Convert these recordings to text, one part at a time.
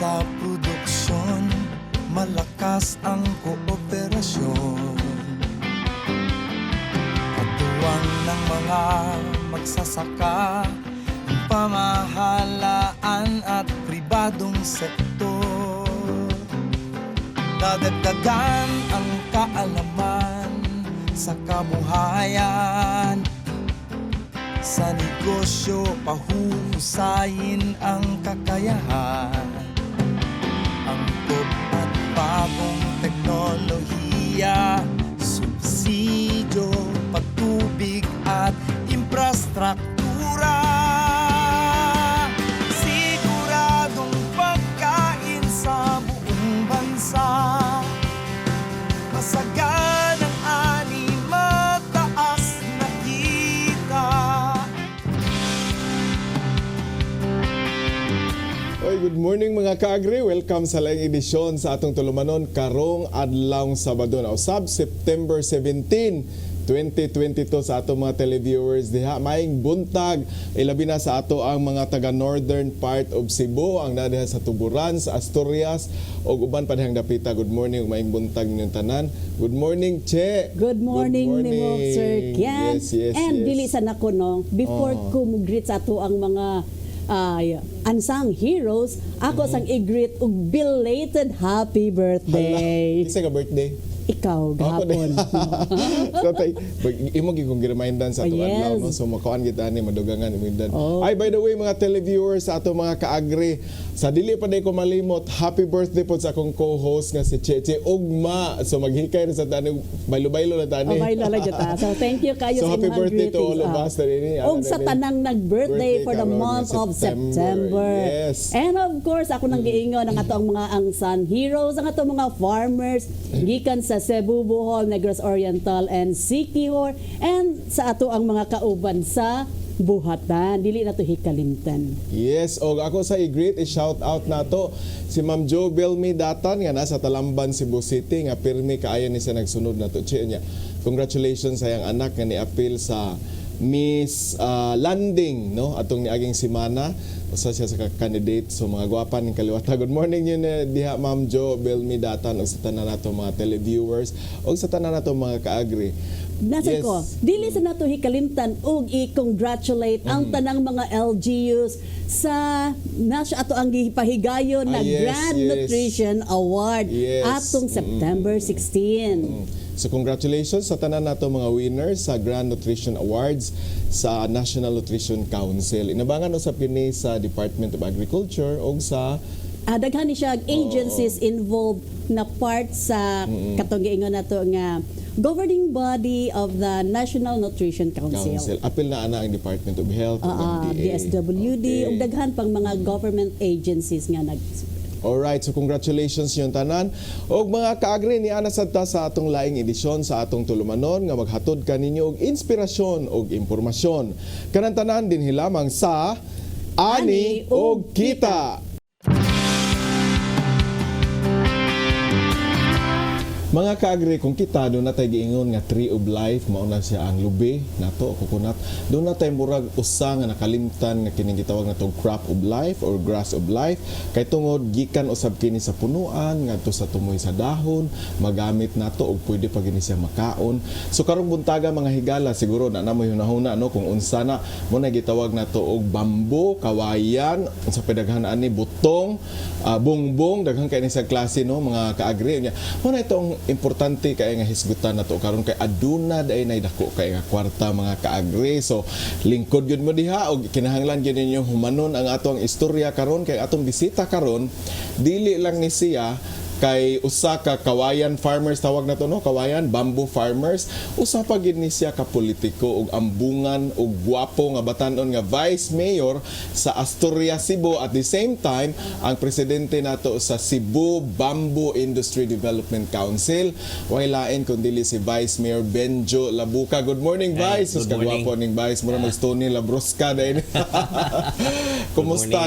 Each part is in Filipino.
Sa produksyon, malakas ang kooperasyon. Katuwang ng mga magsasaka, pamahalaan at pribadong sektor. Dadagdagan ang kaalaman sa kabuhayan. Sa negosyo, pahuhusayin ang kakayahan. Angkop at bagong teknolohiya, subsidyo, patubig at infrastruktura. Siguradong pagkain sa buong bansa. Masaganang ani, mataas na kita. Oy, good morning mga kaagri. Welcome sa laing edisyon sa atong tulumanon karong adlawng Sabado na usab September 17, 2022 sa atong mga televiewers diha. Maayong buntag, ilabi na sa ato ang mga taga northern part of Cebu, ang nadiha sa Tuburan, sa Asturias o uban pa dihang dapita. Good morning, maayong buntag ninyong tanan. Good morning, Che. Good morning, nimo Sir Kian. Yes. And dili sa nako no, before ko mo-greet sa ato ang mga unsung heroes, ako sang i-greet og belated happy birthday. Isa ka birthday? Ikaw gahapon. So tay, imo gyud kong gi-remindan sa ato adlaw no. So makuan kita ni madugangan imindan. Ay, by the way mga televiewers sa ato mga kaagri, sa dili pa day ko malimot, happy birthday po sa akong co-host nga si Cheche Ugma. So maghikay rin sa tani, baylo-baylo na tani. Baylo lang jud ta. So thank you kayo so sa happy inyong birthday to all of greetings. us tani. Og sa tanang nag-birthday for the month of September. Yes. And of course, ako nang giingon ang atong mga unsung heroes, ang atong mga farmers gikan sa Cebu, Bohol, Negros Oriental and Siquijor, and sa ato ang mga kauban sa buhatan. Dili na to hikalimtan. Yes, og ako sa i-greet, i-shout out na to si Ma'am Jo Belmi Datan nga nasa Talamban, Cebu City, nga pirmi kaayo ni siya nagsunod na to. Niya. Congratulations sa iyang anak nga ni-appeal sa Miss Landing, no? Atong niaging simana. Usa siya sa candidate, so mga gwapan ng kaliwata. Good morning yun diha Ma'am Jo Belmi Datan og sa tanan nato mga televiewers og sa tanan nato mga kaagri. Nasa Yes. ko, dili sa nato hikalimtan og i-congratulate ang tanang mga LGUs sa nasa ato ang gipahigayon na Yes, Grand yes. Nutrition Award Yes. atong September 16. So congratulations sa tanan nato mga winners sa Grand Nutrition Awards sa National Nutrition Council. Inabangan usab kini sa Department of Agriculture og sa Daghan ni siya agencies involved na part sa katong giingon nato nga governing body of the National Nutrition Council. Apil na ana ang Department of Health ug MDA. DSWD ug daghan pang mga government agencies nga nag Alright, so congratulations yung tanan. Og mga kaagri, ni ana sadta sa atong laing edisyon sa atong tulumanon nga maghatod kaninyo og inspirasyon og impormasyon. Kanang tanan din hilamang sa Ani og Kita. Mga kaagri, kung kita, doon natin giingon nga tree of life, mauna siya ang lubi, nato, coconut. Doon natin murag usa nga nakalimtan nga kining gitawag na itong crop of life or grass of life. Kay tungod, gikan usab kini sa punuan, nga to sa tumoy sa dahon, magamit nato og pwede pa gini siya makaon. So karong buntaga mga higala, siguro na namo hunahuna no kung unsa na mo na gitawag nato og bambo, kawayan, sa pedaghan ani butong, bongbong, daghang kay ni sa klase no mga kaagri nya. Mo na itong importante kay nga hisgutan nato karon kay aduna day nay dako kay nga kwarta mga kaagri. So lingkod gyud mo diha og kinahanglan gyud ninyo humanon ang atong istorya karon kay atong bisita karon dili lang ni siya kay usa ka kawayan farmers tawag na to no, kawayan bamboo farmers, usa pa gid ni siya ka politiko ug ambungan ug gwapo nga batan-on nga vice mayor sa Asturias, Cebu, at the same time ang presidente nato sa Cebu Bamboo Industry Development Council. Way lain kun dili si Vice Mayor Benjo Labuka. Good morning, Vice. Sus kagwapo ning Vice, mura magstoni labroska dai. Kumusta?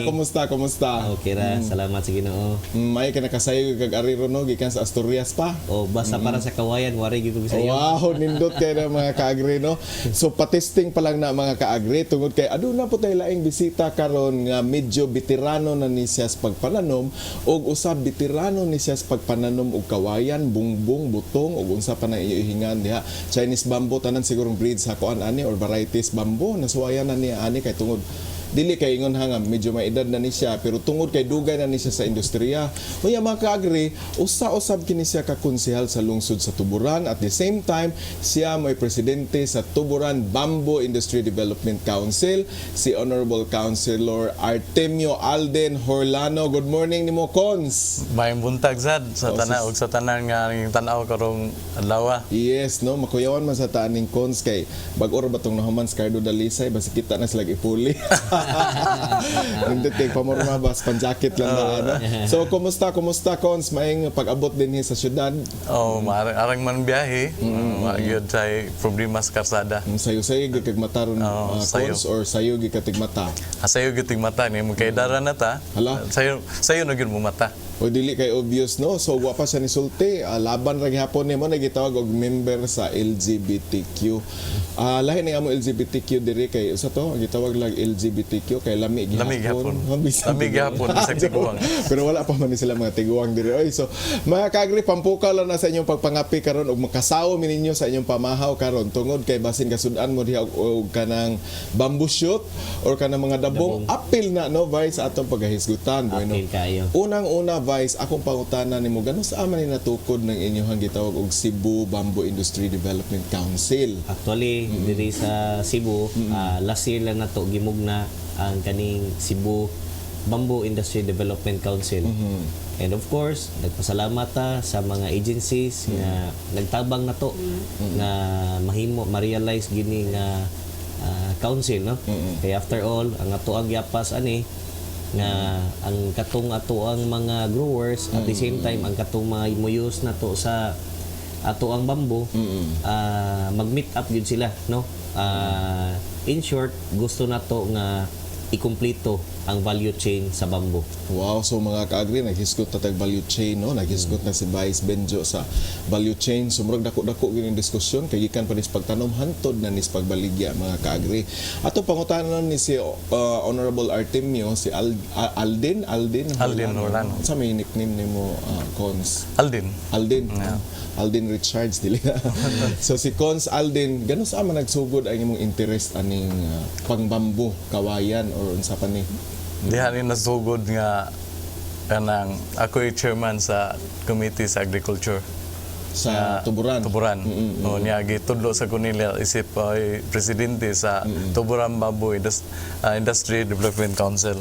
Okay ra, salamat sa Ginoo. May ka nakasayo kag ari ron no gikan sa Asturias pa. O basta para sa kawayan, wari gyud ko sa iyo. Wow, nindot kay na mga kaagri no. So patesting pa lang na mga kaagri tungod kay aduna po tay laing bisita karon nga medyo veterano na ni siya sa pagpananom og usab veterano ni siya sa pagpananom og kawayan, bungbong, butong ug unsa pa na ihingan diha. Chinese bamboo tanan sigurong breeds sa kuan ani or varieties bamboo nasuwayan na niya ani kay tungod dili kay ingon hangam medyo may edad na ni siya pero tungod kay dugay na ni siya sa industriya. Unya mga kaagri, usa-usab kini siya ka konsehal sa lungsod sa Tuburan at the same time siya may presidente sa Tuburan Bamboo Industry Development Council, si Honorable Councilor Artemio Alden Horlano. Good morning nimo Cons. May buntag sad sa tanaw sa tanan nga tanaw karong adlaw. Yes, no, makuyawan man sa taaning Cons kay bag-or ba tong nahuman sa Cardo Dalisay basi kita na sila ipuli. Nindot kay pamorma bas panjakit lang na ano. So kumusta Cons maayong pag-abot din sa syudad? Oh, arang man biyahe. Magyud say problema sa karsada. Sayo-sayo gyud kag mata ron sayo. Cons or sayo gyud katig mata. Sayo giting mata ni mo kay dara na ta. Hala. Sayo na gyud mo mata. O dili kay obvious no. So wa pa sa nisulti, laban ra gihapon nimo nagitawag og member sa LGBTQ. Lahi ni amo LGBTQ diri kay usa to gitawag lang LGBTQ kay lami gihapon. Lami gihapon bisag tiguang. Pero wala pa man ni sila mga tiguang diri. Oy, so mga kaagri pampukaw lang na sa inyong pagpangapi karon og makasaw mi ninyo sa inyong pamahaw karon tungod kay basin kasud-an mo diha og kanang bamboo shoot or kanang mga dabong apil na no Vice sa atong paghahisgutan bueno. Apil kayo. Unang-una Vice, akong pangutana nimo gano sa man ni natukod ng inyong gitawag og Cebu Bamboo Industry Development Council. Actually, diri sa Cebu, last year lang nato gimugna ang kaning Cebu Bamboo Industry Development Council. And of course, nagpasalamat ta sa mga agencies nga nagtabang nato nga mahimo ma-realize gini nga council no. Kay after all, ang ato ang yapas ani nga ang katong ato ang mga growers at the same time ang katong mga imuyos na to sa ato ang bamboo mag-meet up yun sila no. In short, gusto na to nga ikumpleto ang value chain sa bamboo. Wow, so mga kaagri naghisgot ta tag value chain no, naghisgot na si Vice Benjo sa value chain. Sumurag dako-dako gyud ang diskusyon kay gikan pa nis pagtanom hantod na nis pagbaligya mga kaagri. Ato pangutanon ni si Honorable Artemio si Alden Horlano. Sa may nickname nimo Cons? Alden. Yeah. Alden Richards dili. So si Cons Alden gano sa man nagsugod ang imong interest aning pangbambo kawayan or unsa pa ni? Diha ni nasugod nga kanang ako'y chairman sa committee sa agriculture Sa Tuburan. O niya gitudlo sa kunila isip presidente sa Tuburan Bamboo Industry Development Council.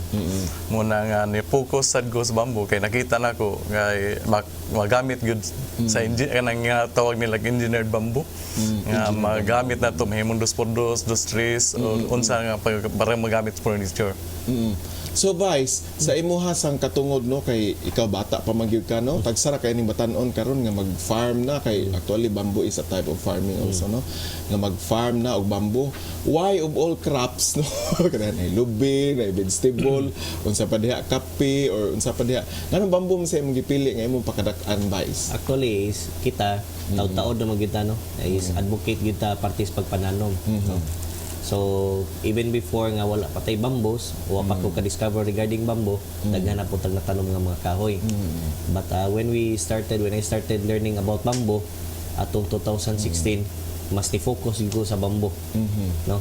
Muna nga ni focus sad ko sa bamboo kay nakita nako nga magamit gyud sa kanang nga tawag nila engineered bamboo. Nga magamit na to mahimong 2x2, 2 o unsa nga para magamit furniture. So Vice, sa imuha sang katungod no kay ikaw bata pa magyud ka no, tagsara kay ning batan-on karon nga mag-farm na kay actually bamboo is a type of farming also no. Nga mag-farm na og bamboo. Why of all crops no? Kanang ay lubi, ay vegetable, unsa pa diha kape or unsa pa diha. Nganong bamboo man sa imong gipili nga imong pakadak-an Vice? Actually is kita taud-taud na magita no is advocate kita partis pagpananom. No? So even before nga wala patay bamboos, wala pa ko ka-discover regarding bamboo, daghan na po tag natanom nga mga kahoy. But when I started learning about bamboo atong 2016, mas ni-focus ko sa bamboo. No?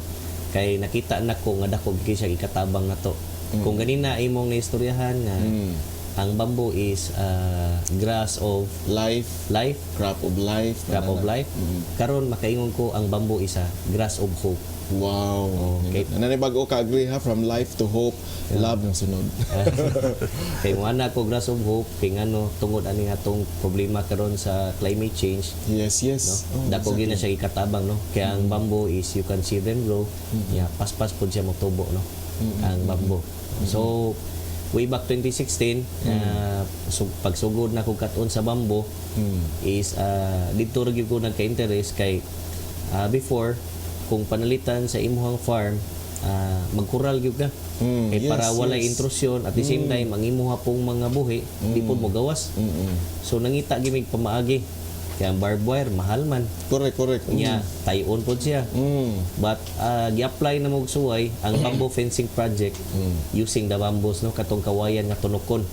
Kay nakita nako nga dako gyud siya ikatabang nato. Kung ganina imong naistoryahan nga ang bamboo is grass of Life, crop of life. Karon makaingon ko ang bamboo is a grass of hope. Wow. Okay. Nanibag-o ka agree ha, from life to hope, love ng sunod. Kay mo ana ko grass of hope kay ngano tungod ani atong problema karon sa climate change. Yes. No? Dako gyud na siya ikatabang no. Kaya ang bamboo is you can see them grow. Yeah, paspas pud siya motubo no. Ang bamboo. So way back 2016 so pagsugod na ko katon sa bamboo is dito ra gyud ko nagka-interest kay before kung panalitan sa imuhang farm magkural gyud ka. Kay yes, para walay yes. intrusyon at the same time ang imuha pong mga buhi di po mo gawas. So nangita gimig pamaagi. Kaya ang barbed wire mahal man. Correct. Nya tayon po siya. But gi-apply na mo og suway ang bamboo fencing project using the bamboos no katong kawayan nga tunokon.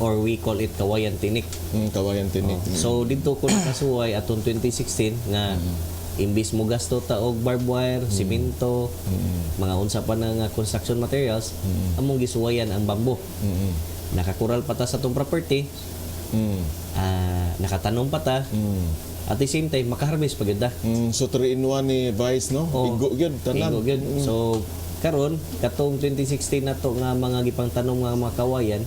Or we call it kawayan tinik. Kawayan tinik. So dito ko nakasuway atong 2016 nga imbis mo gasto ta og barbed wire, simento, mga unsa pa na nga construction materials, among gisuwayan ang bamboo. Nakakural pa ta sa tong property. Nakatanom pa ta. At the same time makaharvest pa gyud ta. So 3-in-1 ni Vice, no? Igo gyud tanan. Igo gyud. So karon katong 2016 na to nga mga gipangtanom nga mga kawayan,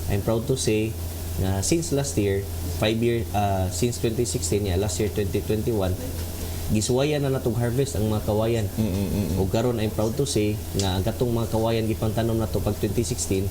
I'm proud to say na since last year, 5 year since 2016 last year 2021 gisuwayan na natong harvest ang mga kawayan. O karon I'm proud to say nga ang katong mga kawayan gipangtanom nato pag 2016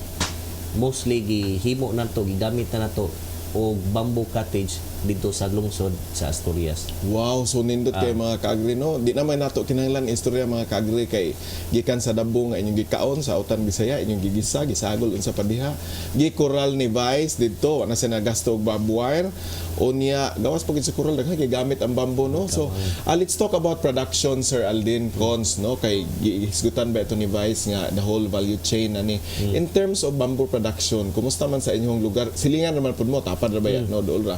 mostly gihimo nato, gigamit na nato og bamboo cottage dito sa lungsod sa Asturias. Wow, so nindot kay mga kaagri, no? Di naman nato kinahanglan istorya mga kaagri kay gikan sa Dabo nga inyong gikaon sa Autan Bisaya, inyong gigisa, gisagol unsa pa diha. Gikural ni Vice didto, ana siya nagasto og barbed wire. Unya gawas pagid sa kural daghan kay gamit ang bamboo, no? So, let's talk about production, Sir Aldin Cons, no? Kay gihisgutan ba ito ni Vice nga the whole value chain ani. In terms of bamboo production, kumusta man sa inyong lugar? Silingan naman pud mo tapad ra ba no dool ra.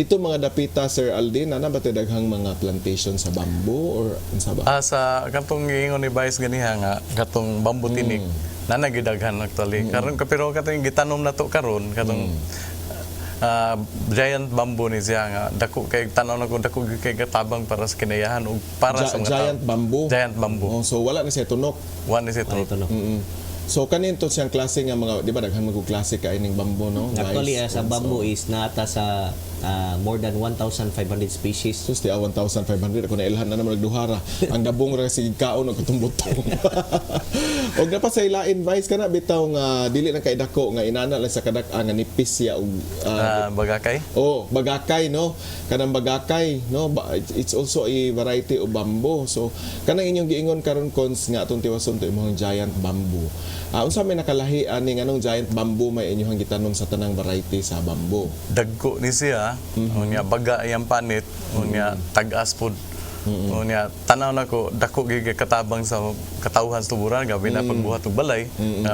Dito mga dapita, Sir Aldin, ana ba tay daghang mga plantation sa bamboo or unsa ba? Sa katong giingon ni Vice ganiha nga katong bamboo tinik nanagidaghan actually. Karon pero katong gitanom nato karon katong giant bamboo ni siya nga dako kay tanaw na ko dako kay katabang para sa kinayahan ug para sa mga giant bamboo. Giant bamboo. Oh, so wala na siya tunok. One is it. Ito no. So kanin to siyang klase nga mga, di ba daghan mag klase ka ining bamboo, no? Actually, Vice, sa bamboo is naata sa more than 1,500 species. So, 1,500. Ako na ilhan na naman nagduhara. Ang dabong ra sige kaon og katumbutong. Og dapat sa ilain, Vice, kana bitaw nga dili na kay dako nga inana lang sa kadak-an nga nipis siya og bagakay. bagakay, no? Kanang bagakay, no? It's also a variety of bamboo. So kanang inyong giingon karon Cons nga atong tiwason to imong giant bamboo. Unsa may nakalahi ani nganong giant bamboo may inyong gitanom sa tanang variety sa bamboo? Dagko ni siya, unya baga iyang panit, unya tag-as pud. Unya tanaw nako dako gid katabang sa katawhan sa tuburan gabi na pagbuhat og balay,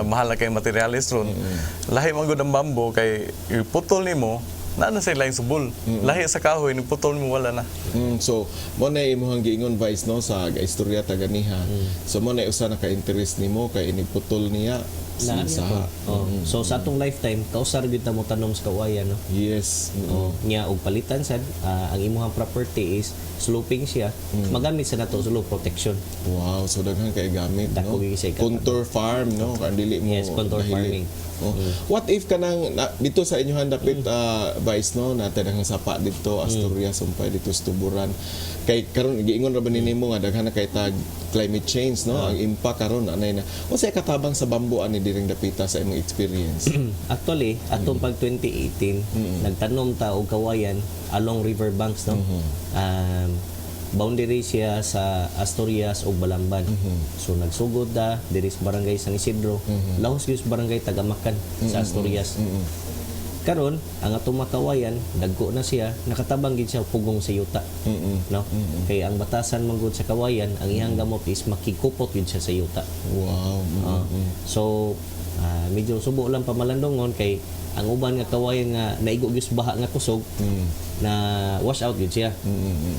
mahal na kay materialis ron. Lahi man gud ang bamboo kay iputol nimo na sa laing subol. Lahi sa kahoy ni putol mo wala na. So mo na imong giingon Vice, no, sa istorya taganiha. So mo na usa na ka interest nimo kay iniputol niya sa So sa atong lifetime kausar gyud ta mo tanom sa kawayan no. yes. Nya og palitan sad ang imong property is sloping siya. Magamit sa nato slope protection. Wow, so daghan kay gamit, Dako no? gyud siya Contour farm, no? Kan dili mo Yes, contour dahili. farming. What if kanang dito sa inyohan dapit Vice, no, natin ang sapa dito Asturias umpay dito sa Tuburan. Kay karon giingon ra ba nimo nga daghan na kay tag climate change, no? Ang impact karon anay na. Unsay katabang sa bamboo ani diring dapita sa imong experience? Actually, atong pag 2018, nagtanom ta og kawayan along river banks no. Boundary siya sa Asturias ug Balamban. So nagsugod da diri sa barangay San Isidro, lahos gyud sa barangay Tagamakan sa Asturias. Karon ang atong makawayan dagko na siya, nakatabang gid siya pugong sa yuta. No? Kay ang batasan man gud sa kawayan, ang iyang gamot is makikupot gid siya sa yuta. Wow. So medyo subo lang pamalandongon kay ang uban nga kawayan nga naigo gyud sa baha nga kusog na wash out gyud siya.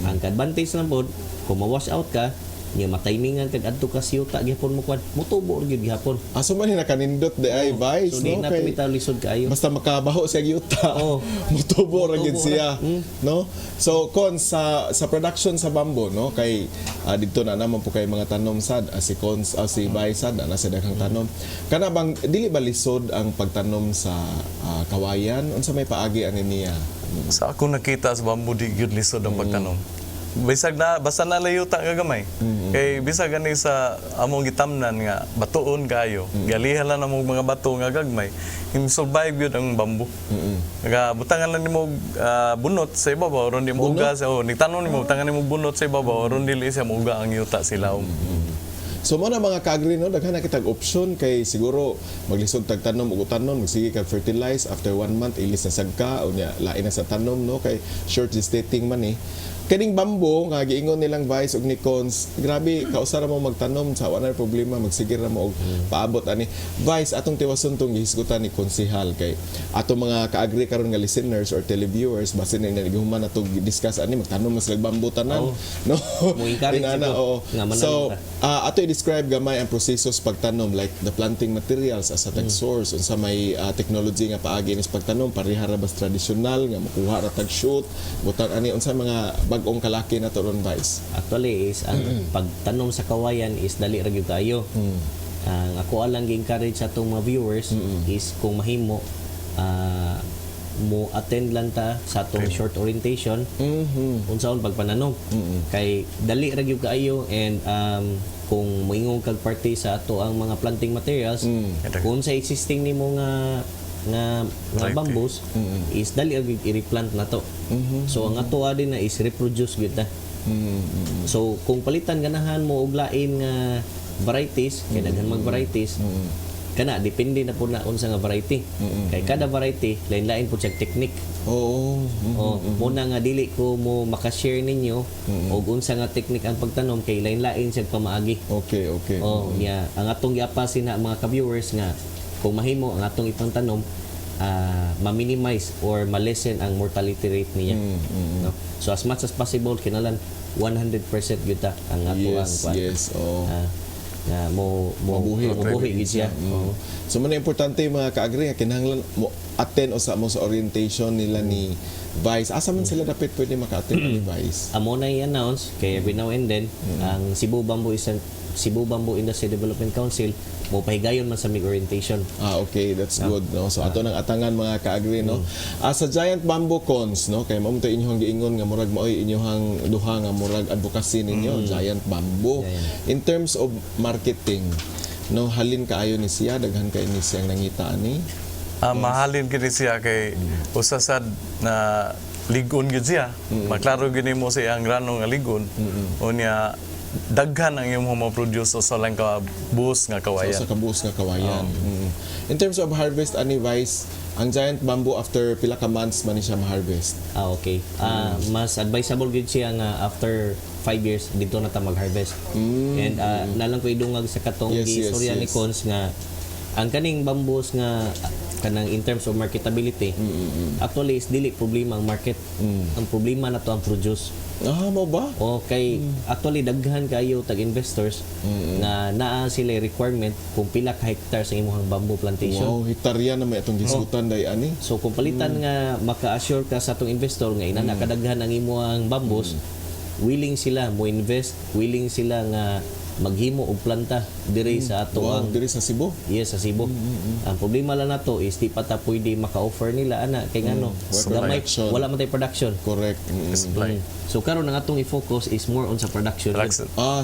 Ang advantage lang pod kung ma-wash out ka nya matimingan kag adto ka sa yuta gyapon mo kwan mutubo gyud gyapon. Aso man nakanindot de ay Vice, So di no? na tumitaw lisod kaayo. Basta makabaho sa yuta. Mutubo ra gid siya, no? So kon sa production sa bamboo, no, kay didto na naman po kay mga tanom sad si Cons si Vice sad na sa daghang tanom. Kana bang dili ba lisod ang pagtanom sa kawayan unsa may paagi ani niya? Sa ako nakita sa bamboo di gyud lisod ang pagtanom. Bisag na basta na layuta nga gamay. Kay bisag gani sa among gitamnan nga batuon kayo. Galihan lang among mga bato nga gagmay. Survive gyud ang bamboo. Nga butangan lang nimo bunot sa ibabaw ron di mo uga sa nigtanon nimo butangan nimo bunot sa ibabaw ron dili siya mo uga ang yuta sila. So mo na mga kaagri no, daghan na kitag option kay siguro maglisod tag tanom ug utanon, magsige kag fertilize after 1 month ilis na sagka unya lain na sa tanom no kay short gestating man eh. Kaning bambo nga giingon nilang Vice ug ni Cons, grabe kausara mo magtanom sa wala na problema magsigir na mo og paabot ani. Vice atong tiwason tong gihisgutan ni konsehal kay atong mga kaagri karon nga listeners or televiewers basin na naghuman na to discuss ani magtanom mas bambo tanan Oo. no. Mo-encourage Inana, ito. oo. Nga mananong So ka. ato i-describe gamay ang proseso sa pagtanom like the planting materials as a tag source unsa may technology nga paagi ni sa pagtanom parihara bas tradisyonal nga makuha ra tag shoot butang ani unsa mga bag-ong kalaki na to ron Vice. Actually is ang pagtanom sa kawayan is dali ra gyud kayo. Ang ako alang gi-encourage sa atong mga viewers is kung mahimo mo attend lang ta sa atong short orientation unsaon pagpananom kay dali ra gyud kaayo and kung moingong kag party sa ato ang mga planting materials kung sa existing nimo nga Variety. bamboos is dali ra gyud i-replant na to. So ang ato din na is reproduce gyud ta. So kung palitan ganahan mo og lain nga varieties kay daghan mag varieties kana depende na po na unsa nga variety kay kada variety lain-lain po siya technique. Oo. Muna nga dili ko mo makashare ninyo og unsa nga technique ang pagtanom kay lain-lain siya pamaagi. Okay. Niya ang atong giapasin na mga ka-viewers nga kung mahimo ang atong ipangtanom ma-minimize or ma-lessen ang mortality rate niya. No? So as much as possible kinalan 100% gyud ta ang ato ang Yes. Oh. nga mo mabuhi gid siya. Oo. So man importante yung mga kaagri nga kinahanglan mo attend o sa mo sa orientation nila ni Vice. Asa man sila dapat pwede maka-attend ni Vice? Amo na i-announce kay every now and then ang Cebu Bamboo Industry Development Council mo pahigayon man sa mig orientation. Okay, that's good no. So ato nang atangan mga kaagri no. Sa Giant Bamboo Cons no kay mao to inyong giingon nga murag maoy inyong duha nga murag advocacy ninyo Giant Bamboo. In terms of marketing no halin kaayo ni siya daghan kay ni siyang nangita ani. Mahalin gini siya kay usasad na ligon gid siya. Maklaro gini mo siya ang grano nga ligon. Unya daghan ang imong ma-produce sa lang ka bus nga kawayan. Sa kabuos nga kawayan. In terms of harvest ani Vice, ang Giant Bamboo after pila ka months man ni siya ma-harvest. Okay. Mas advisable gid siya nga after 5 years dito na ta mag-harvest. And nalang ko idungag sa katong istorya ni Cons nga ang kaning bamboos nga kanang in terms of marketability actually is dili problema ang market. Ang problema na to ang produce. Mo ba? Okay, actually daghan kayo tag investors na naa sila requirement kung pila ka hektar sa imong bamboo plantation. Wow, hektarya na may atong gisgutan day ani. So kung palitan nga maka-assure ka sa atong investor nga ina nakadaghan ang imong bamboos, willing sila mo invest, willing sila nga maghimo og planta diri sa ato ang Diri sa Cebu. yes sa Cebu. Ang problema lang nato is di pa ta pwede maka-offer nila ana kay ngano gamay Production. wala man tay production. Correct. Supply. So karon ang atong i-focus is more on sa production.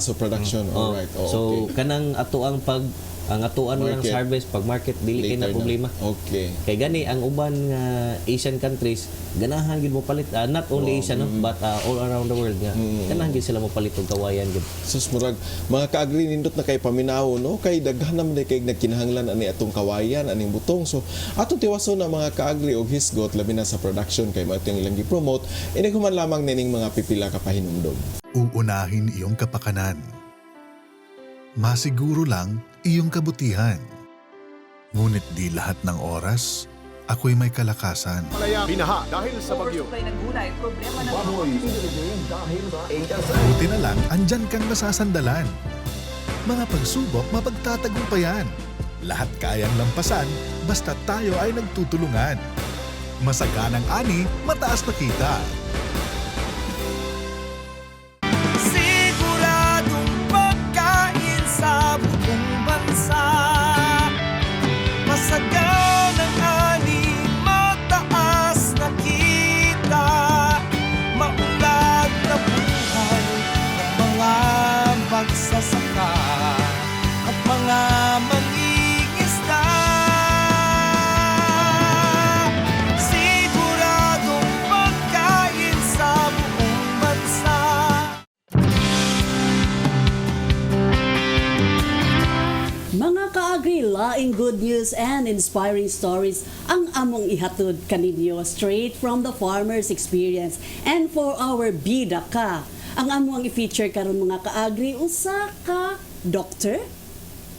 So production. Oh, Alright. so Okay. kanang ato ang ang atoan lang Market. sa harvest pag market dili kay na Later problema. Okay. Kay gani ang uban nga Asian countries ganahan gid mo palit not only Asia no but all around the world nga ganahan gid sila mo palit og kawayan gid. Sus murag mga kaagri nindot na kay paminaw no kay daghan naman kay nagkinahanglan ani atong kawayan aning butong. So atong tiwason na mga kaagri og hisgot labi na sa production kay mao ilang gi-promote ini human lamang nining mga pipila ka pahinumdom. Uunahin iyong kapakanan. Masiguro lang iyong kabutihan. Ngunit di lahat ng oras, ako'y may kalakasan. Binaha dahil sa bagyo. Buti na lang, andyan kang masasandalan. Mga pagsubok, mapagtatagumpayan. Lahat kayang lampasan, basta tayo ay nagtutulungan. Masaganang ani, mataas na kita. Siguradong pagkain sa buong bansa. Masaganang ani, mataas na kita. Maunlad na buhay ng mga magsasaka at mga mangingisda. Siguradong pagkain laing good news and inspiring stories ang among ihatod kaninyo straight from the farmer's experience. And for our bida ka, ang among i-feature karon mga kaagri, usa ka doctor,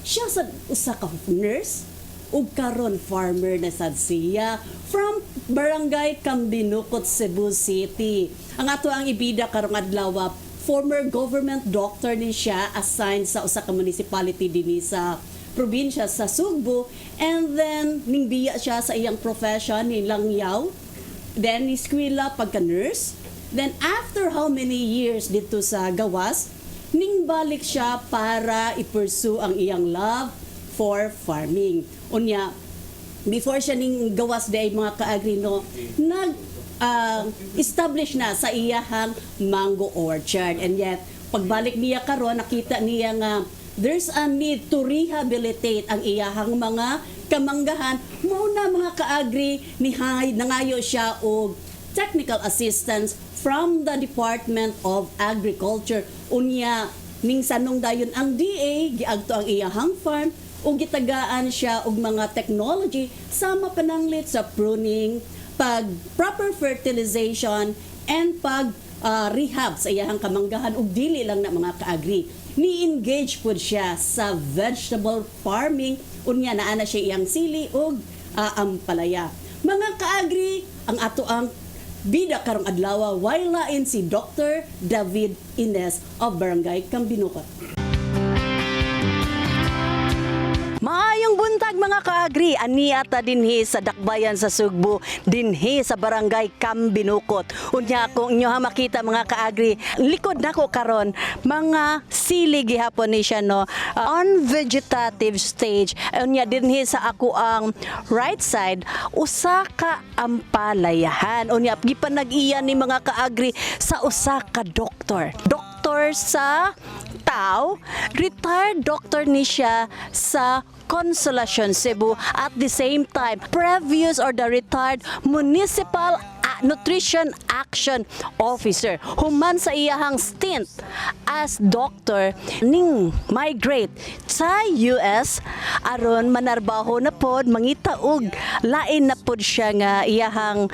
siya sa usa ka nurse, ug karon farmer na sad siya from Barangay Cambinukot, Cebu City. Ang ato ang ibida karong adlaw, former government doctor ni siya assigned sa usa ka municipality dinhi sa probinsya sa Sugbo, and then ningbiya siya sa iyang profession ni Langyaw, then ni eskwela pagka nurse, then after how many years dito sa gawas, ning balik siya para i-pursue ang iyang love for farming. Unya, before siya ning gawas day mga kaagri no, establish na sa iyahang mango orchard. And yet, pagbalik niya karon nakita niya nga there's a need to rehabilitate ang iyahang mga kamanggahan. Muna mga kaagri, nangayo siya og technical assistance from the Department of Agriculture. Unya, ning sanong dayon ang DA, giagto ang iyahang farm, o gitagaan siya og mga technology sama pananglit sa pruning, pag proper fertilization, and pag rehab sa iyahang kamanggahan ug dili lang na mga kaagri. Ni-engage pud siya sa vegetable farming, unya naa na siya iyang sili ug ampalaya. Mga kaagri, ang ato ang bida karong adlaw, waylain si Dr. David Ines of Barangay Cambinukot. Maayong buntag mga kaagri, ani ata dinhi sa Dakbayan sa Sugbo, dinhi sa Barangay Cambinukot. Unya kung inyo ha makita mga kaagri, likod nako karon mga sili gihapon ni siya no, on vegetative stage. Unya dinhi sa ako ang right side, usa ka ampalayahan. Unya gipanag-iya ni mga kaagri sa usa ka doktor. Doktor sa Tao, retired doctor ni siya sa Consolacion, Cebu. At the same time, previous or the retired municipal nutrition action officer. Human sa iyahang stint as doctor ning migrate sa US aron manarbaho na pod mangita og lain na pod siya nga iyahang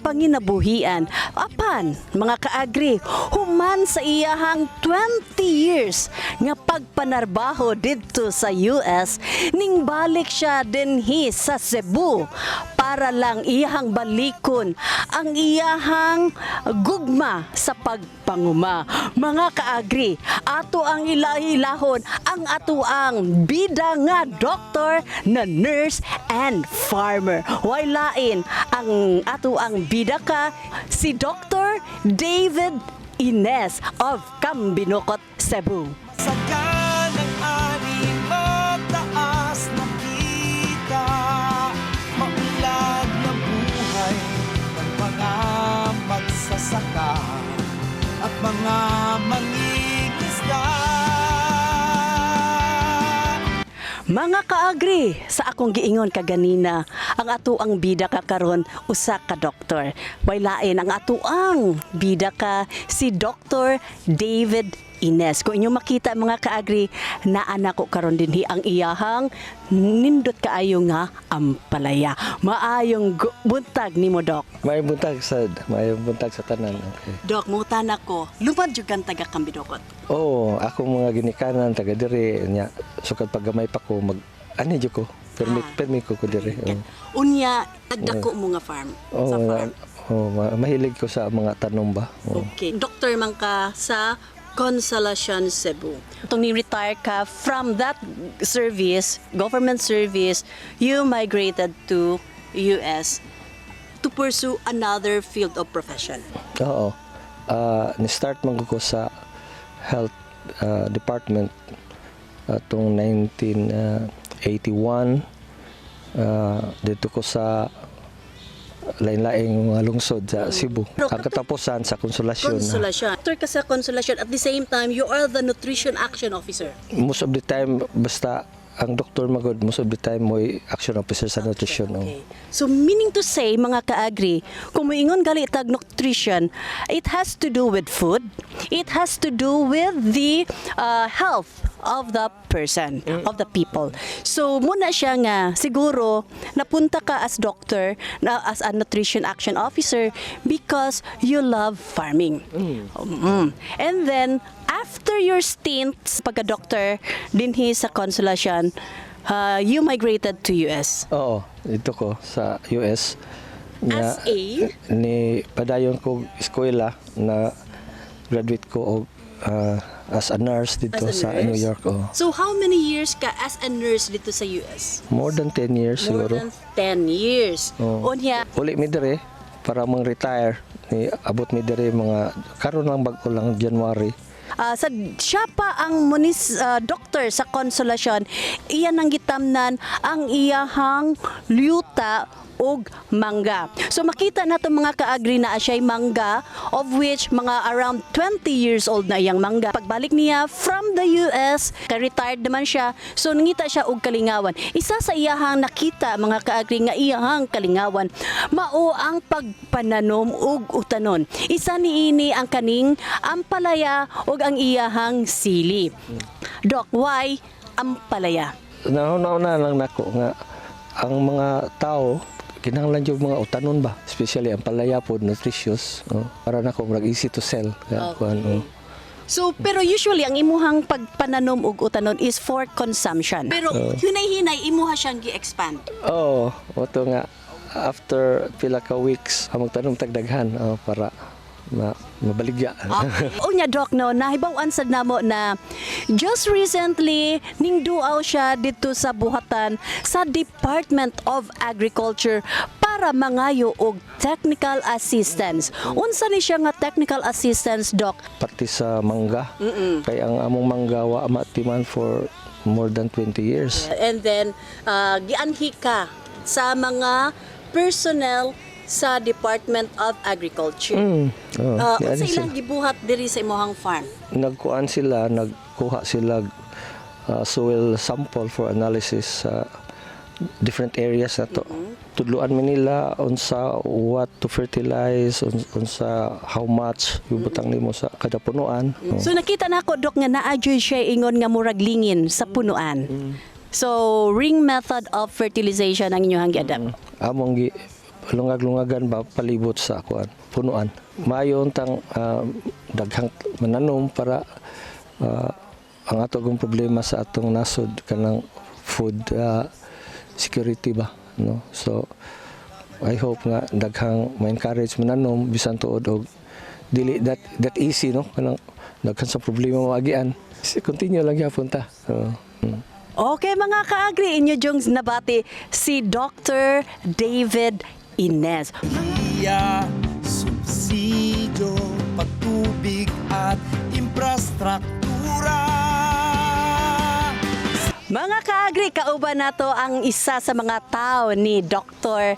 panginabuhian. Apan mga kaagri, human sa iyahang 20 years nga pagpanarbaho didto sa US, ning balik siya dinhi sa Cebu para lang iyahang balikon ang iyahang gugma sa pagpanguma. Mga kaagri, ato ang ilahilahon ang ato ang bida nga doktor na nurse and farmer. Waylain ang ato ang bida ka si Dr. David Ines of Cambinukot, Cebu. Sa kanang ani mataas na kita, maulad na buhay ng mga magsasaka at mga mangingisda. Mga kaagri, sa akong giingon kaganina, ang ato ang bida ka karon usa ka doktor. Waylain ang ato ang bida ka si Dr. David Ines. Kung inyo makita mga kaagri, naana ko karon dinhi ang iyahang nindot kaayo nga ampalaya. Maayong buntag nimo, Dok. May buntag sa tanan. Okay. Dok, mutan ako. Lumad jud kan taga Cambinukot. Oo, ako mga ginikanan taga diri nya sukad paggamay pa ko ani jud ko. Permit ko diri. Unya tagdako mo nga farm sa farm. Mahilig ko sa mga tanom ba. Okay. Doktor man ka sa Consolacion, Cebu. Itong ni-retire ka from that service, government service, you migrated to US to pursue another field of profession. Oo. Ni-start man ko sa health department atong 1981. Dito ko sa lain-laing mga lungsod sa Cebu. Ang katapusan sa Consolacion. Doctor ka sa Consolacion. At the same time, you are the nutrition action officer. Most of the time, basta ang doktor magod, most of the time mo action officer sa nutrition. Okay. So meaning to say, mga kaagri, kung moingon gali tag nutrition, it has to do with food, it has to do with the health of the person, of the people. So muna siya nga siguro napunta ka as doctor, as a nutrition action officer because you love farming. And then after your stint pagka-doctor dinhi sa Consolacion, you migrated to US. Oo, dito ko sa US. As a? Ni padayon ko eskwela na graduate ko og as a nurse dito As a sa nurse? New York. Oh. So how many years ka as a nurse dito sa US? More than 10 years More siguro. than 10 years. Oo. Unya, Uli mi dire para mang-retire. Ni abot mi dire mga karon lang bag ko lang January. siya pa ang doktor sa Consolacion, iyan ang gitamnan ang iyahang liyuta og mangga. So makita nato mga kaagri na siya'y mangga, of which mga around 20 years old na iyang mangga. Pagbalik niya from the US, ka-retired naman siya, so nangita siya og kalingawan. Isa sa iyahang nakita mga kaagri nga iyahang kalingawan, mao ang pagpananom og utanon. Isa niini ang kaning ampalaya og ang iyahang sili. Doc, why ampalaya? Nauna lang nako nga ang mga tao kinahanglan yung mga utanon ba, especially ang palaya po nutritious, para nako mag easy to sell kaya kuan. So, pero usually ang imuhang pagpananom og utanon is for consumption. Pero hinay-hinay imuha siyang gi-expand. Oto nga after pila ka weeks magtanom tagdaghan para mabaligya. Unya Doc, no, nahibaw-an sad namo na just recently ning duaw siya dito sa buhatan sa Department of Agriculture para mangayo og technical assistance. Unsa ni siya nga technical assistance, Doc? Pati sa mangga. Kay ang among mangga wa matiman for more than 20 years. And then gianhi ka sa mga personnel sa Department of Agriculture. Unsa ilang gibuhat diri sa imong farm? Nagkuan sila, nagkuha sila soil sample for analysis sa different areas na to. Tudluan mi nila unsa what to fertilize, unsa how much ibutang nimo sa kada punuan. So nakita nako Dok nga naadyoy siya ingon nga murag lingin sa punuan. So ring method of fertilization ang inyong gi-adapt. Among gi lungag-lungagan ba palibot sa kuan punuan. Mayon tang daghang mananom para ang atong problema sa atong nasod kanang food security ba, no? So I hope nga daghang ma-encourage mananom bisan tuod og dili that easy, no? Kanang daghan sa problema maagian. Continue lang gyapon ta. Okay mga kaagri, inyo jongs nabati si Dr. David Ines. Iya, subsidio, patubig at infrastruktura. Mga kaagri, kauban nato ang isa sa mga tao ni Dr.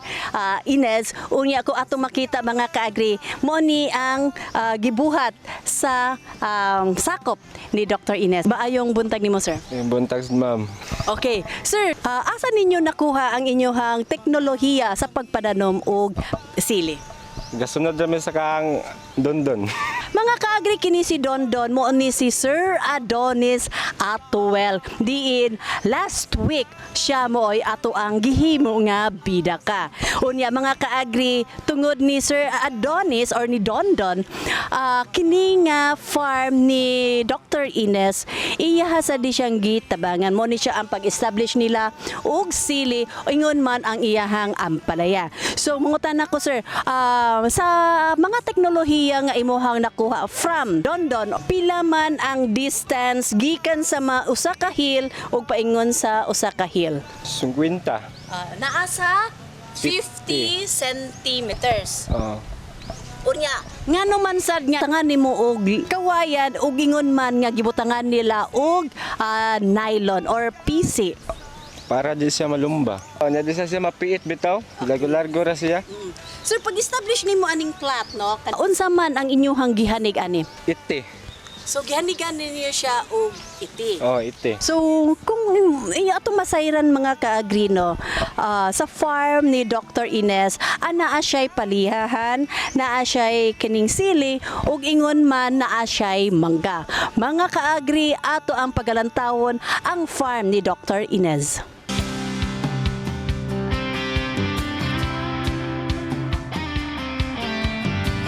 Ines. Unya ko ato makita mga kaagri, mo ni ang gibuhat sa sakop ni Dr. Ines. Maayong buntag nimo, sir. Buntag, ma'am. Okay. Sir, asa ninyo nakuha ang inyong teknolohiya sa pagpananom og sili? Gasunod kami sa kang Dondon. Mga kaagri, kini si Dondon mo ni si Sir Adonis Atuel. Diin last week siya mo ay ato ang gihimo nga bida ka. Unya mga kaagri, tungod ni Sir Adonis or ni Dondon, kini nga farm ni Dr. Ines, iya sa di siyang gitabangan mo ni siya ang pag-establish nila og sili ingon man ang iyahang ampalaya. So mangutan ako sir, sa mga teknolohiya nga imuhang nakuha from Dondon, pila man ang distance gikan sa usa ka hill ug paingon sa usa ka hill? 50. Naa sa 50 centimeters. Unya, ngano man sad nga tangan nimo og kawayan ug ingon man nga gibutangan nila og nylon or PC. Para di siya malumba. Nya di siya mapiit bitaw. Largo-largo ra siya. Sir, pag-establish nimo aning plat, no? Unsa man ang inyong gihanig ani? Iti. So gihanigan ninyo siya og iti. Oh, ite. So kung ato masayran mga ka-agrino, sa farm ni Dr. Ines, naa siya'y palihahan, naa siya'y kining sili, ug ingon man naa siya'y mangga. Mga ka-agri, ato ang pagalantawon ang farm ni Dr. Ines.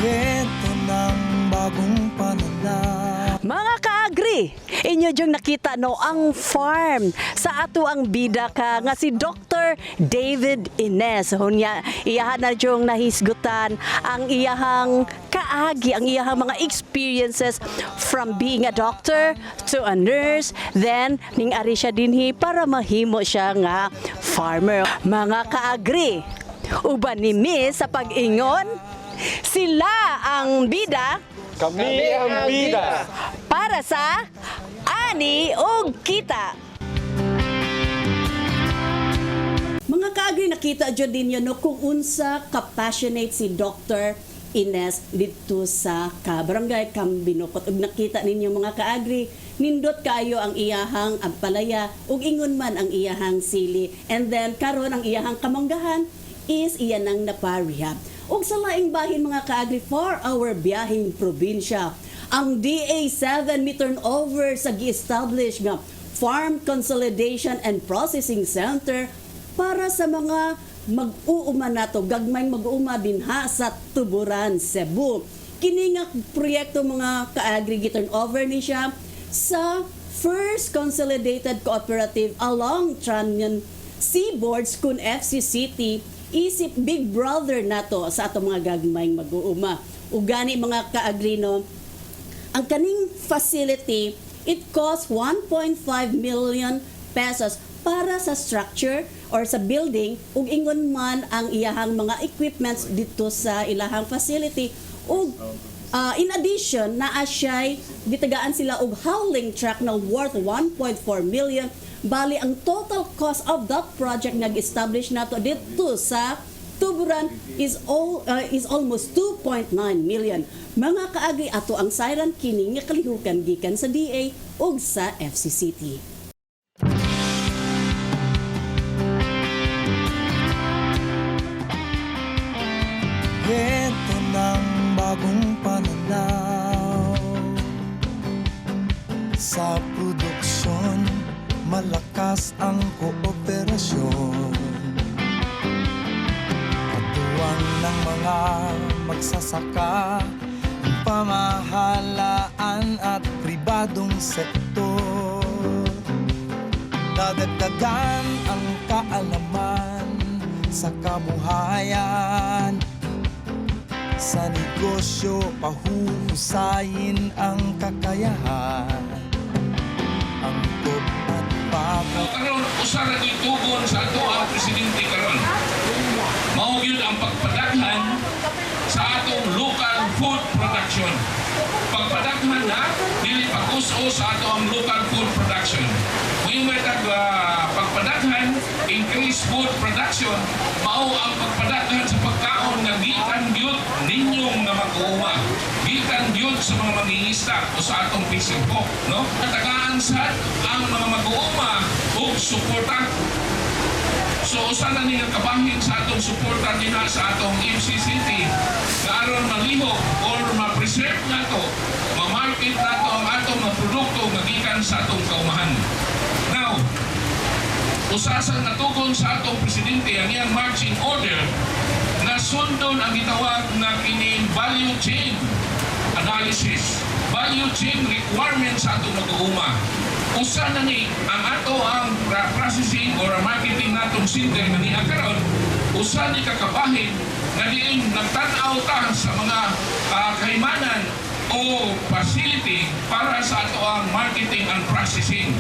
Ito ng bagong pananaw. Mga ka-agri, inyo diyong nakita no ang farm sa ato ang bida ka nga si Dr. David Ines. Hunya, iyahan na diyong nahisgutan ang iyahang kaagi, ang iyahang mga experiences from being a doctor to a nurse, then ning ari siya dinhi para mahimo siya nga farmer. Mga ka-agri, uban ni Miss sa pag-ingon, sila ang bida Kami ang bida. para sa Ani ug Kita. Mga kaagri, nakita dyan din yun no, kung unsa ka-passionate si Dr. Ines dito sa Barangay Kambinokot. Ug nakita ninyo mga kaagri, nindot kayo ang iyahang ampalaya ug ingon man ang iyahang sili. And then karon ang iyahang kamanggahan is iyan ang naparehab. Ug sa laing bahin mga kaagri, for our biyahing probinsya, ang DA7 may turnover sa gi-establish nga Farm Consolidation and Processing Center para sa mga mag-uuma nato, gagmayng mag-uuma dinha sa Tuburan, Cebu. Kini nga proyekto mga kaagri gi-turnover ni siya sa First Consolidated Cooperative along Tranyan Seaboards kun FCCT, isip big brother nato sa ato mga gagmayng mag-uuma. Ugani mga kaagrino, ang kaning facility, it costs 1.5 million pesos para sa structure or sa building, ug ingon man ang iyahang mga equipments dito sa ilahang facility. Ug in addition, naa siya'y gitagaan sila og hauling truck na worth 1.4 million. Bali, ang total cost of that project nag-establish nato dito sa Tuburan is almost 2.9 million. Mga kaagri, ato ang siren kini nga kalihukan gikan sa DA ug sa FCCT. Ito ng bagong pananaw. Sa produksyon, malakas ang kooperasyon. Katuwang ng mga magsasaka, ang pamahalaan at pribadong sektor. Dadagdagan ang kaalaman sa kabuhayan. Sa negosyo, pahuhusayin ang kakayahan. Angkop at pako. Karon usa ra gyud tugon sa ato ang presidente karon. Mao gyud ang pagpadaghan sa atong local food production. Pagpadaghan na dili pag-us-us sa ato ang local food production. Kung may pagpadaghan, increase food production, mao ang pagpadaghan sa pagkaon nga gikan gyud ninyong nga mag-uuma. Gikan gyud sa mga mangingisda o sa atong fishing boat, no? Tagaan sad ang mga mag-uuma ug suporta. So usa na ni nga kabahin sa atong suporta dinha sa atong MCCT nga aron malihok or ma-preserve nato, ma-market nato ang atong mga produkto nga gikan sa atong kaumahan. Now, usa sa natugon sa atong presidente ang iyang marching order na sundon ang gitawag na kining value chain analysis, value chain requirements sa atong mag-uuma. Usa na ni ang ato ang processing or marketing natong center na niya karon, usa ni kakabahin na diin nagtan-aw ta sa mga kahimanan o facility para sa ato ang marketing and processing.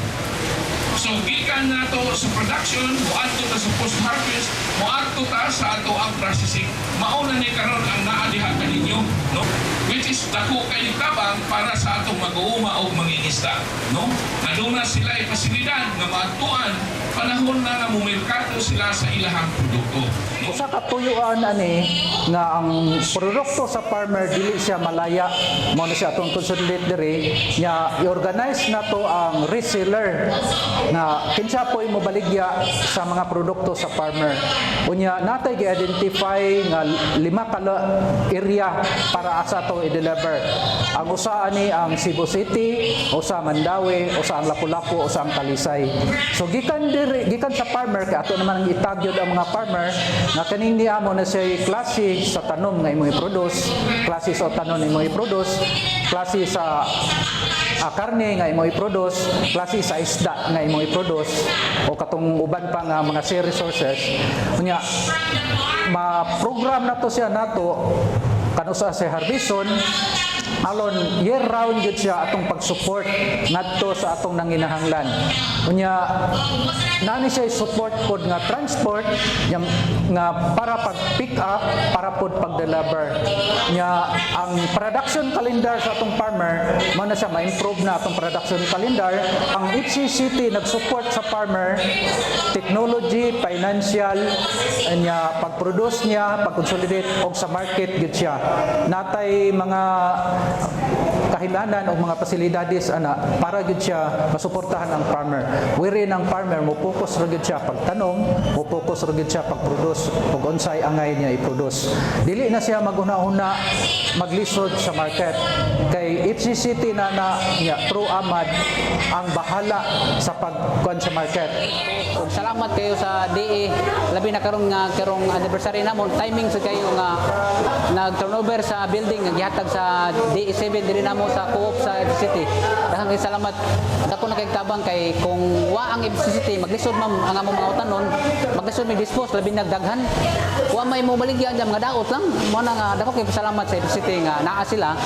So gikan nato sa production, moadto ta sa post-harvest, moadto ta sa ato ang processing. Mao na ni karon ang naa diha kaninyo, no? Which is dako kay tabang para sa atong mag-uuma o mangingisda, no? Na aduna sila ay pasilidad nga maadtuan panahon na nga mumerkado sila sa ilahang produkto. Usa ka tuyuan ani nga ang produkto sa farmer dili siya malaya, mao na siya atong consolidate diri nya i-organize nato ang reseller nga kinsa po mo baligya sa mga produkto sa farmer. Unya natay gi-identify nga 5 ka area para asa to i-deliver. Ang usa ani ang Cebu City, usa Mandawi, usa ang Lapu-Lapu, usa ang Talisay. So gikan sa farmer kay ato naman ang itagyod ang mga farmer nga kaning niamo na siya klase sa tanom nga imong i-produce, klase sa tanom imong i-produce, klase sa karne nga imong i-produce, klase sa isda nga imong i-produce o katong uban pa nga mga sea resources. Unya ma-program nato siya nato kanusa sa harveston alon year round gyud siya atong pag-support ngadto sa atong nanginahanglan. Unya nani siya support pod nga transport nga para pag-pick up, para pod pag-deliver. Nya ang production calendar sa atong farmer mao na siya ma-improve na atong production calendar. Ang FCCT nag-support sa farmer technology, financial, nya pag-produce niya, pag-consolidate og sa market gyud siya. Natay mga kahimanan o mga pasilidades ana para gyud siya masuportahan ang farmer. Wiri ng farmer mo focus ra gyud siya pagtanom, mo focus ra gyud siya pagproduce ug unsay angay niya i-produce. Dili na siya maguna-una maglisod sa market. Kay FCCT na niya Pro Amad ang bahala sa pagkuan sa market. Ug salamat kayo sa DE labi na karong anniversary namon timing sa kayo nga nag-turnover sa building nga gihatag sa DE7 diri namo sa co-op sa FCCT. Daghang salamat. Dako na kay tabang kay kung wa ang FCCT maglisod ang among mga utanon, maglisod may dispose labi nagdaghan. Wa may mo baligyan jam nga daot lang. Mo na nga dako kay salamat sa FCCT nga naa sila.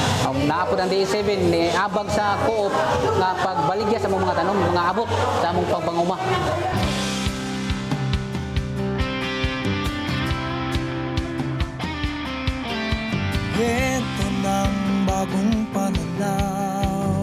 Naa po ang DE7 ni abag sa co-op nga pagbaligya sa among mga tanom, mga abot sa among pagpanguma. Kwento ng bagong pananaw.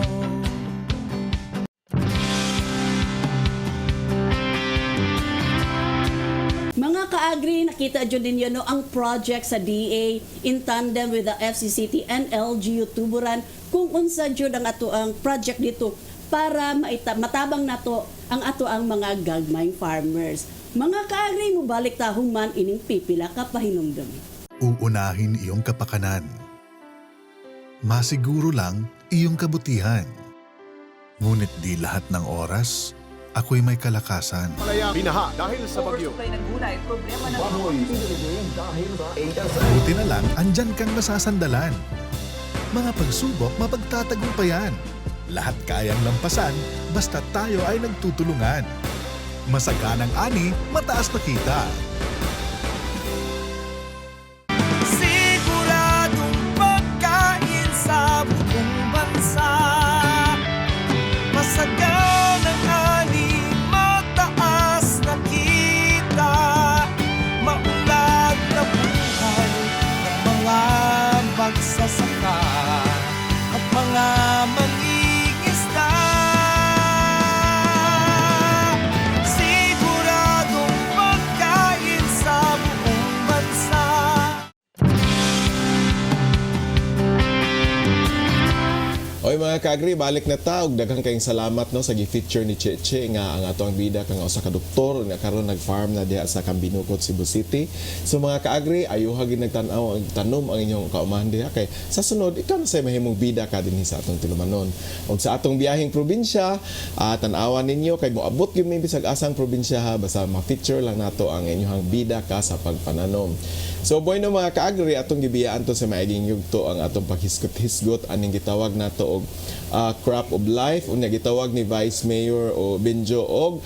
Mga kaagri, nakita dyan ninyo no, ang project sa DA in tandem with the FCCT and LGU Tuburan kung unsa dyan ang ato ang project dito para matabang nato ang ato ang mga gagmayng farmers. Mga kaagri, mubalik ta human ining pipila ka pahinumdum. Uunahin iyong kapakanan. Masiguro lang iyong kabutihan. Ngunit di lahat ng oras, ako'y may kalakasan. Binaha dahil sa bagyo. Buti na lang, andyan kang nasasandalan. Mga pagsubok, mapagtatagumpayan. Lahat kayang lampasan, basta tayo ay nagtutulungan. Masaganang ani, mataas na kita. Siguradong pagkain sa buong bansa. Masaganang ani, mataas na kita. Maunlad na buhay ng mga magsasaka at mga mangingisda. Siguradong pagkain sa buong bansa. Oy mga kaagri, balik na ta og daghang kayong salamat no sa gi-feature ni Cheche nga ang ato ang bida kang usa ka doktor nga karon nag-farm na diha sa Kambinukot, Cebu City. So mga kaagri, ayuha gid nagtan-aw ang tanom ang inyong kaumahan diha kay sa sunod ikaw na say mahimong bida ka dinhi sa atong tilumanon. Og sa atong biyaheng probinsya, tan-awan ninyo kay moabot gyud mi bisag asang probinsya ha basta ma-feature lang nato ang inyong bida ka sa pagpananom. So boy no mga kaagri, atong gibiyaan to sa maiging yugto ang atong paghisgot-hisgot aning gitawag nato og crop of life unya gitawag ni Vice Mayor o Benjo og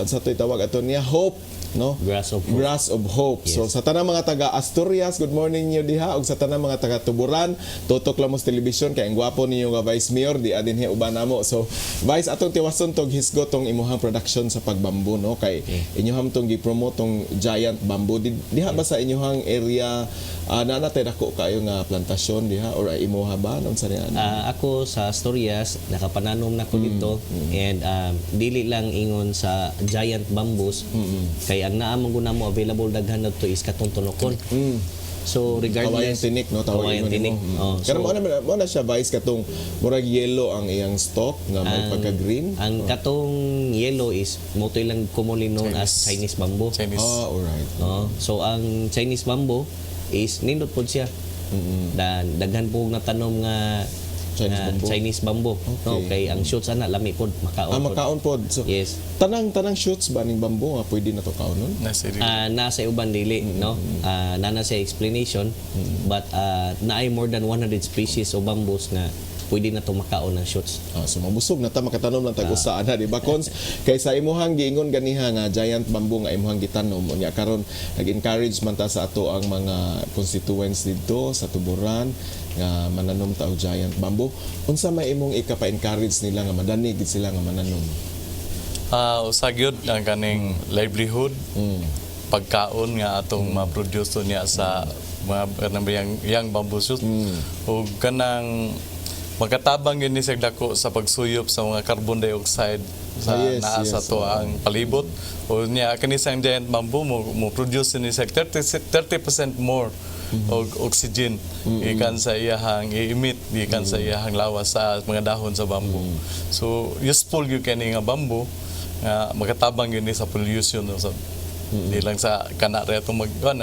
sa to'y tawag ato niya Hope no? Grass of Hope. Grass of Hope. So Yes. sa tanang mga taga Asturias, good morning niyo diha, ug sa tanang mga taga Tuburan, tutok lang mo sa television kay ang gwapo niyo nga Vice Mayor di adin hi uban namo. So Vice, atong tiwason tog hisgot tong imuhang production sa pagbambo, no? Kay inyoham tong gi-promote tong giant bamboo. Diha ba sa inyohang area natay dako kayo nga plantasyon diha or imuha ba nung sa niyan? Ako sa Asturias, nakapananom na ko dito and dili lang ingon sa giant bamboos kay ang naa man guna mo available daghan na to is katong tunokon. So Kawayan regardless tinik, no? Kawayan tinik. Oh, Pero mo na siya Vice katong murag yellow ang iyang stalk nga may pagka-green. ang katong yellow is moto lang commonly known as Chinese bamboo. Chinese. Alright. So ang Chinese bamboo is nindot pod siya. Dan daghan po natanom nga Chinese bamboo. No, kay ang shoots ana lami pod makaon. Makaon pod. So, Yes. tanang shoots ba ning bamboo nga pwede na to kaonon? Nasa uban dili, no? Nana sa explanation, but naay more than 100 species of bamboos nga pwede na to makaon ng shoots. So mabusog na ta makatanom lang tag usa ana di ba cons kaysa imuhang giingon ganiha nga giant bamboo nga imuhang gitanom unya karon nag-encourage man ta sa ato ang mga constituents dito sa Tuburan nga mananom ta og giant bamboo. Unsa may imong ikapa-encourage nila nga madani gid sila nga mananom? Usa gyud ang kaning livelihood, pagkaon nga atong ma-produce niya sa mga yang bamboo shoot. O kanang magkatabang yun ni sa dako sa pagsuyop sa mga carbon dioxide sa naa sa to ang palibot. O niya kanisang giant bamboo mo produce ni sa 30% more og oxygen ikan sa iyahang i-emit ikan sa iyahang lawas sa mga dahon sa bamboo. So useful gyud kani nga bamboo nga magkatabang yun ni sa pollution so, di lang sa kanare itong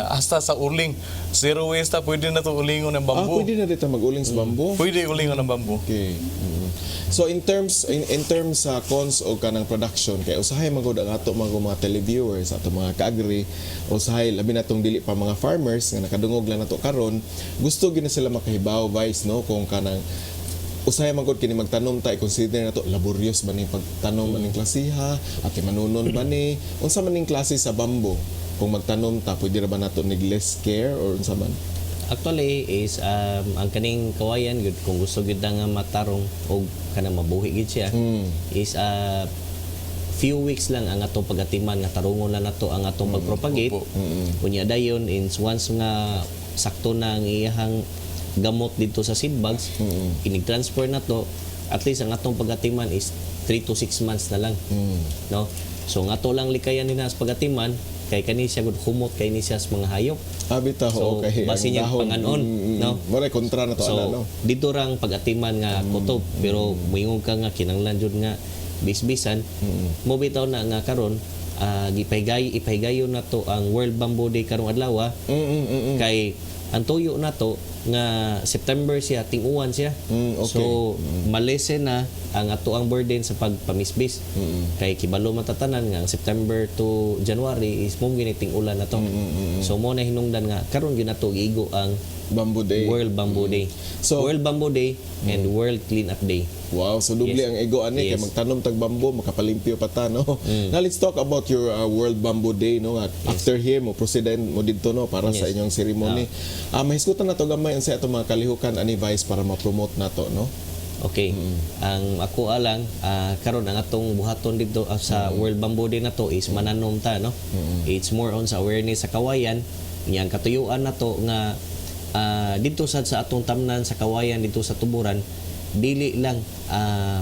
hasta sa uling zero waste pwede na to ulingon ng bamboo. Pwede na dito mag-uling sa bamboo? Pwede ulingon ng bamboo. Okay. So in terms sa cons o kanang production kay usahay magud ang ato mga televiewers ato mga kaagri usahay labi na tong dili pa mga farmers nga nakadungog lang nato karon gusto gyud na sila makahibaw Vice, no, kung kanang usahay magod kini magtanom ta i-consider nato laborious ba ning pagtanom aning klasiha at manunon ba ni unsa man ning klase sa bamboo kung magtanom ta pwede ra ba nato nig less care or unsa man? Actually is ang kaning kawayan gud kung gusto gud nga matarong og kanang mabuhi gid siya is few weeks lang ang atong pagatiman nga tarungon na nato ang atong pagpropagate. Unya dayon once nga sakto na ang iyahang gamot dito sa seed bags, inig-transfer na to, at least ang atong pagatiman is 3 to 6 months na lang. No? So nga to lang likayan nila sa pagatiman kay kani siya gud humot kay ni siya sa mga hayop. Bitaw So okay. basi niya panganon, no? Mura kontra na to So no. dito rang pagatiman nga kutob pero moingon ka nga kinanglan jud nga bisbisan mo bitaw na nga karon ipaygayon na to ang World Bamboo Day karong adlaw kay ang tuyo na to nga September siya ting-uwan siya. Okay. So malese na ang ato ang burden sa pagpamisbis. Kay kibalo matatanan nga ang September to January is mong giniting ulan na to. So mo na hinungdan nga karon gyud nato giigo ang Bamboo Day. World Bamboo Day. So World Bamboo Day and World Clean Up Day. wow, so doble Yes. ang ego ani kay Yes. magtanom tag bamboo makapalimpyo pa ta no. Now let's talk about your World Bamboo Day no. After here mo proceed mo didto no para sa Yes. inyong ceremony. Mahisgutan na to gamay unsa atong mga kalihukan ani Vice para ma-promote nato no. Okay. Ang ako alang karon ang atong buhaton dito sa World Bamboo Day na to is mananom ta no. It's more on sa awareness sa kawayan. Yang katuyuan nato nga dito sa atong tamnan sa kawayan dito sa Tuburan dili lang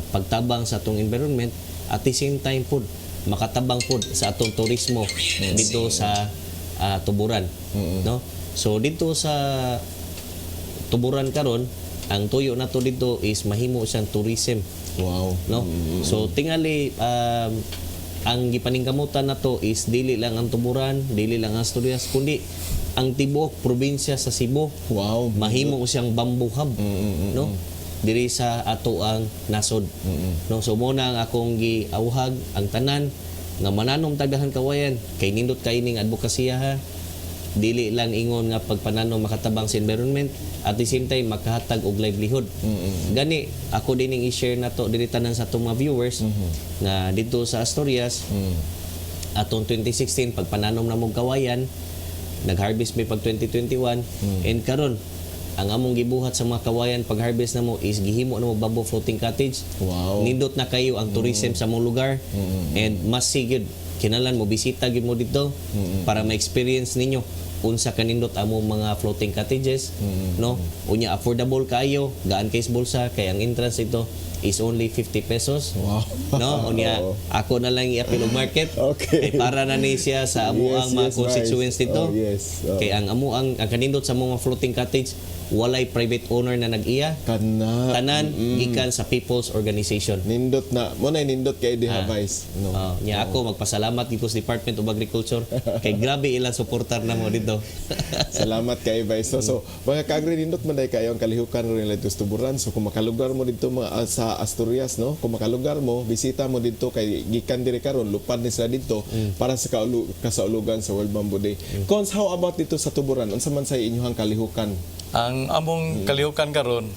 pagtabang sa atong environment at the same time pod makatabang pod sa atong turismo dito sa Tuburan no. So dito sa Tuburan karon ang tuyo nato dito is mahimo siyang tourism. Wow. No. So tingali ang gipaningkamutan nato is dili lang ang Tuburan, dili lang ang Asturias kundi ang tibuok probinsya sa Cebu. Wow. Mahimo siyang bamboo hub. No. Diri sa ato ang nasod. No. So mo na ang akong giawhag ang tanan nga mananom tagahan kawayan kay nindot kay ning advokasya ha. Dili lang ingon nga pagpananom makatabang sa environment at the same time makahatag og livelihood. Gani ako dining i-share nato diri tanan sa atong mga viewers nga dito sa Asturias atong 2016 pagpananom na mong kawayan, nag-harvest may pag 2021 and karon ang among gibuhat sa mga kawayan pag-harvest na mo is gihimo na mo bamboo floating cottage. Wow. Nindot na kayo ang tourism sa mong lugar and mas sigid kinahanglan mo bisita gyud mo dito para ma-experience ninyo unsa kanindot among mga floating cottages, no? Unya affordable kayo, gaan kay sa bulsa kay ang entrance ito is only 50 pesos. Wow. No, unya ako na lang i-appeal og market. Okay. Kay para na ni siya sa amuang mga constituents Vice. dito. Oh, yes. Kay ang amuang ang kanindot sa mga floating cottage walay private owner na nag-iya. Tanan gikan sa People's Organization. Nindot na mo na nindot kay diha Vice. No. Nya ako magpasalamat gyud ko sa Department of Agriculture kay grabe ilang suportar na mo dito. Salamat kay Vice. So mga kaagri nindot man day kayo ang kalihukan rin dito sa Tuburan. So kung makalugar mo dito mga sa Asturias, no, kung makalugar mo, bisita mo dito kay gikan diri karon lupad ni sila dito para sa kasaulugan sa World Bamboo Day. Cons, how about dito sa Tuburan? Unsa man sa inyong kalihukan? Ang among kalihukan karon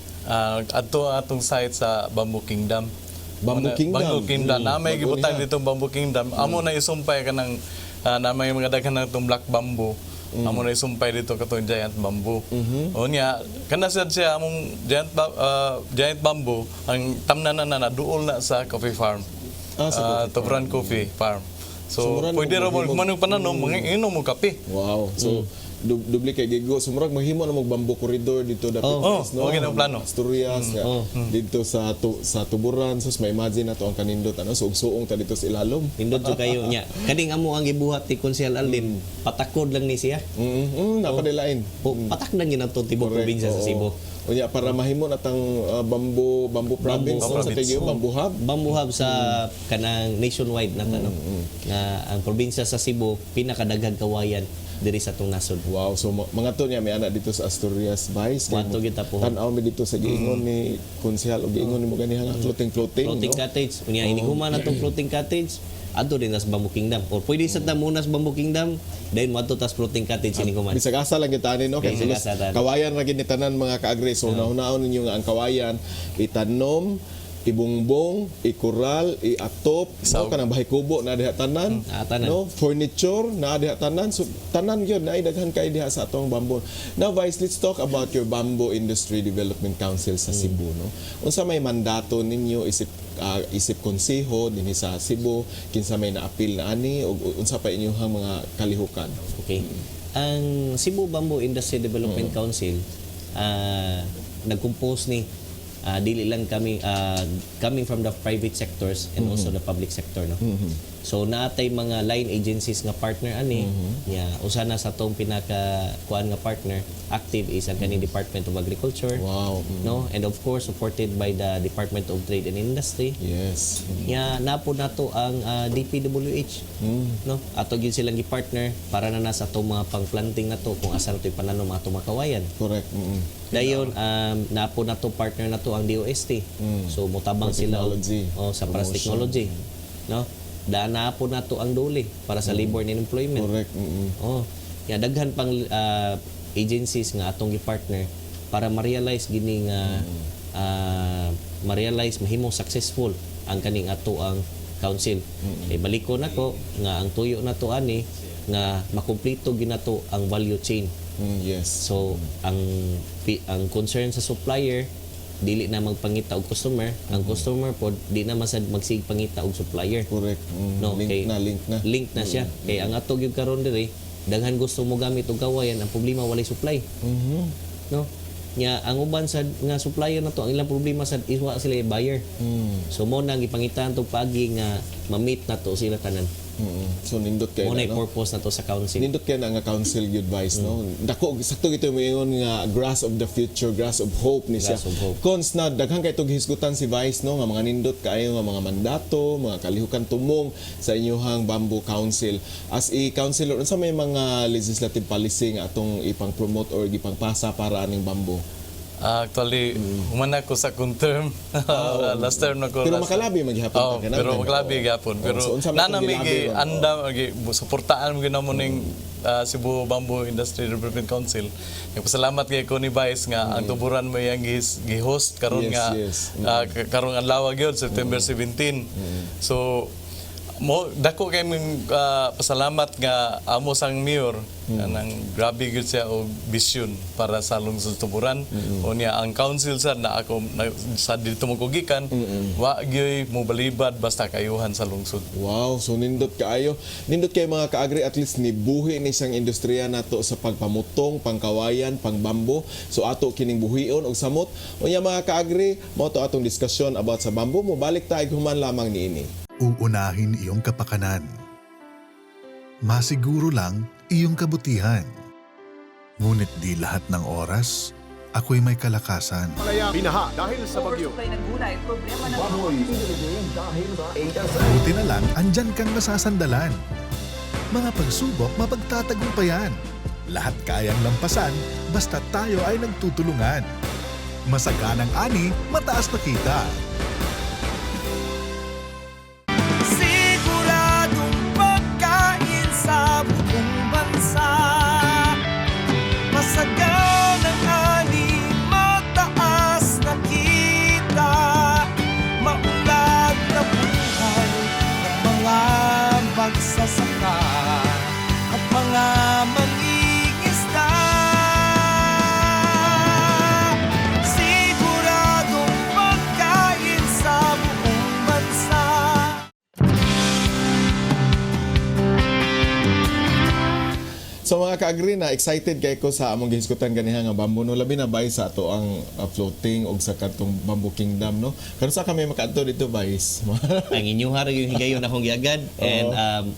adto atong site sa Bamboo Kingdom. Bamboo Kingdom. Bamboo Kingdom. Na may gibutang dito Bamboo Kingdom. Amo na isumpay kanang na may mga daghan na itong black bamboo. Amo na isumpay dito katong giant bamboo. Unya kana sad siya among giant bamboo ang tamnan na duol na sa coffee farm. Tuburan Coffee Farm. So pwede ra mo manung pananom manginom mo kape. Wow. So dubli kay gigo sumurag mahimo na bamboo corridor dito dapat no. Okay na plano. Asturias dito sa Tuburan sus may imagine na to ang kanindot ano suog-suong ta dito sa ilalom. Nindot jud kayo nya. Kading amo ang gibuhat ni Konsehal Alden, patakod lang ni siya. Napadilain. Patakdan gyud ang tibok probinsya sa Cebu. Unya para mahimo natang bamboo province no, sa kay bamboo hub. Bamboo hub sa kanang nationwide na tanong. Na ang probinsya sa Cebu pinakadaghang kawayan diri sa tong nasod. Wow, so mga to niya may anak dito sa Asturias Vice. Wato kita po. Tan-aw mi dito sa giingon ni Konsehal og giingon nimo ganiha nga floating Floating no? cottage. Unya iniguman atong floating cottage. Adto din sa Bamboo Kingdom. Or pwede sa muna sa Bamboo Kingdom, then madto tas floating cottage iniguman. Bisag asa lang kita no kay Bisag asa tan. kawayan ra gid ni tanan mga kaagri. So nahunaon ninyo nga ang kawayan itanom, ibungbong, ikural, iatop, so kanang bahay kubo na diha tanan, no, furniture na diha tanan, so tanan gyud na daghan kay diha sa atong bamboo. Now Vice, let's talk about your Bamboo Industry Development Council sa Cebu, no. Unsa may mandato ninyo isip konseho dinhi sa Cebu, kinsa may naapil na ani ug unsa pa inyong mga kalihukan? Okay. Ang Cebu Bamboo Industry Development Council nag-compose ni dili lang kami coming from the private sectors and also the public sector, no. So naatay mga line agencies nga partner ani nya usa na sa tong pinaka kuan nga partner active is ang kaning Department of Agriculture. Wow. No, and of course supported by the Department of Trade and Industry. Yes. Nya napo nato ang DPWH. No, ato gyud silang gi-partner para na nasa atong mga pang-planting nato kung asa nato ipananom ato makawayan. Correct. Dayon napo nato partner nato ang DOST. So motabang sila sa Pras Technology. No? Daan na po nato ang duli para sa labor and employment. Correct. Ya daghan pang agencies nga atong gi-partner para ma-realize gini nga ma-realize mahimong successful ang kaning ato ang council. Kay baliko nako nga ang tuyo nato ani nga makumpleto ginato ang value chain. Yes. So ang concern sa supplier dili na magpangita og customer, ang customer pod di na masad magsig pangita og supplier. Correct. No, link na siya. Kay ang ato gyud karon diri, daghan gusto mo gamit og kawayan, ang problema walay supply. No? Nya ang uban sad nga supplier nato ang ilang problema sad iswa sila buyer. So mo nang ipangitan tog pagi nga ma-meet nato sila tanan. So nindot kay mo na purpose nato sa council. Nindot kay na nga council good advice no. Dako sakto gito moingon nga grass of the future, grass of hope ni siya. Cons na daghan kay tog hisgutan si Vice no nga mga nindot kaayo nga mga mandato, mga kalihukan tumong sa inyong Bamboo Council. As a councilor unsa may mga legislative policy nga atong ipang-promote or gipangpasa para aning bamboo? Actually, humana ko sa kung term. Last term na ko. Pero makalabi maghihapon ka. Pero makalabi gapon. Pero nanamig anda suportaan mo ginamo ning Cebu Bamboo Industry Development Council. Pasalamat kay ko ni Vice nga ang Tuburan mo yang gi-host karon nga karon ang lawag yun September 17. So mo dako kay ming pasalamat nga amo sang mayor nang grabe gyud siya og vision para sa lungsod Tuburan. Unya ang council sad na ako sa dito mo kugikan wa gyud mo balibad basta kayuhan sa lungsod. Wow, so nindot kaayo. Nindot kay mga kaagri, at least nibuhi ni isang industriya nato sa pagpamutong, pangkawayan, pangbambo. So ato kining buhion og samot. Unya mga kaagri, mo to atong diskusyon about sa bambo. Mo balik tayo human lamang niini. Uunahin iyong kapakanan. Masiguro lang iyong kabutihan. Ngunit di lahat ng oras, ako'y may kalakasan. Binaha dahil sa bagyo. Buti na lang, andyan kang nasasandalan. Mga pagsubok, mapagtatagumpayan. Lahat kayang lampasan, basta tayo ay nagtutulungan. Masaganang ani, mataas na kita. Siguradong pagkain sa buong bansa. Masaganang ani, mataas na kita. Maunlad na buhay ng mga magsasaka at mga mangingisda. Siguradong pagkain sa buong bansa. So mga ka-agree na excited kay ko sa among gihisgutan ganiha nga bambo no, labi na bay sa ato ang floating og sa katong Bamboo Kingdom no. Karon sa kami makaadto dito bayis. Ang inyong harag yung higayon akong giagad. And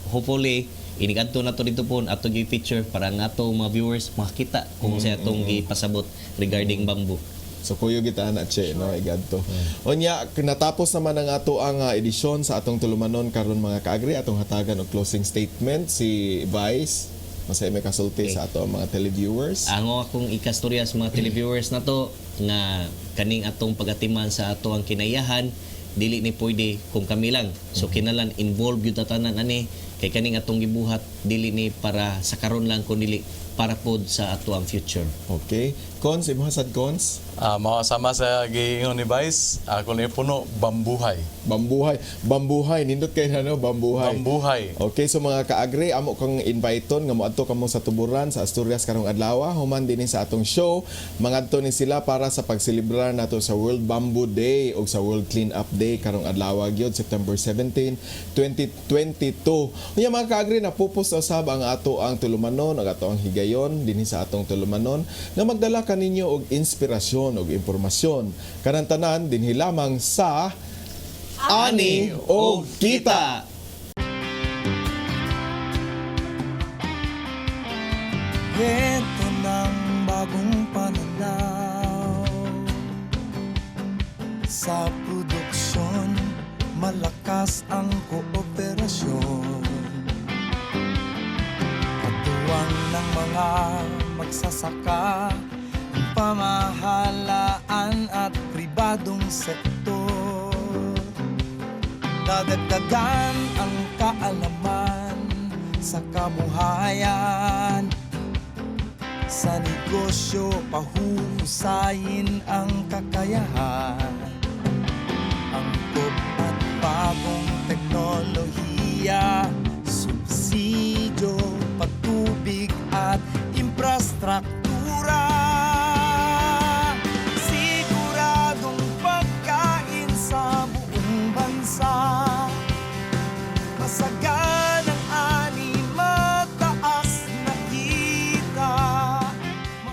hopefully, inigadto na to dito po ato gi feature para nga ato mga viewers makita kung sa atong gipasabot regarding bamboo. So kuyo kita na che no igadto. Unya natapos naman ang ato ang edisyon sa atong tulumanon karon mga ka-agree, atong hatagan og closing statement si Vice. Masay may kasulti sa ato mga televiewers. Ang akong ikastorya sa mga televiewers na to nga kaning atong pagatiman sa ato ang kinayahan dili ni pwede kung kami lang. So kinalan involved gyud tanan ani kay kaning atong gibuhat dili ni para sa karon lang kun dili para pod sa ato ang future. Okay. Cons, imo hasad cons? Makasama sa giingon ni Vice, ako ni puno bambuhay. Bambuhay. Bambuhay. Nindot kay ano, bambuhay. Bambuhay. Okay, so mga ka-agree, amo kang inviteon nga moadto kamo sa Tuburan sa Asturias karong adlaw, human dinhi sa atong show. Mangadto ni sila para sa pagselebrar nato sa World Bamboo Day o sa World Clean Up Day karong adlaw gyud September 17, 2022. Unya mga ka-agree, napupos sa usab ang ato ang tulumanon, ang ato ang higayon dinhi sa atong tulumanon nga magdala kaninyo og inspirasyon og impormasyon. Kanang tanan dinhi lamang sa Ani o Kita. Ito ng bagong pananaw. Sa produksyon, malakas ang kooperasyon. Katuwang ng mga magsasaka, pamahalaan at pribadong sektor. Dadagdagan ang kaalaman sa kabuhayan. Sa negosyo, pahuhusayin ang kakayahan. Angkop at bagong teknolohiya, subsidyo, patubig at infrastructure.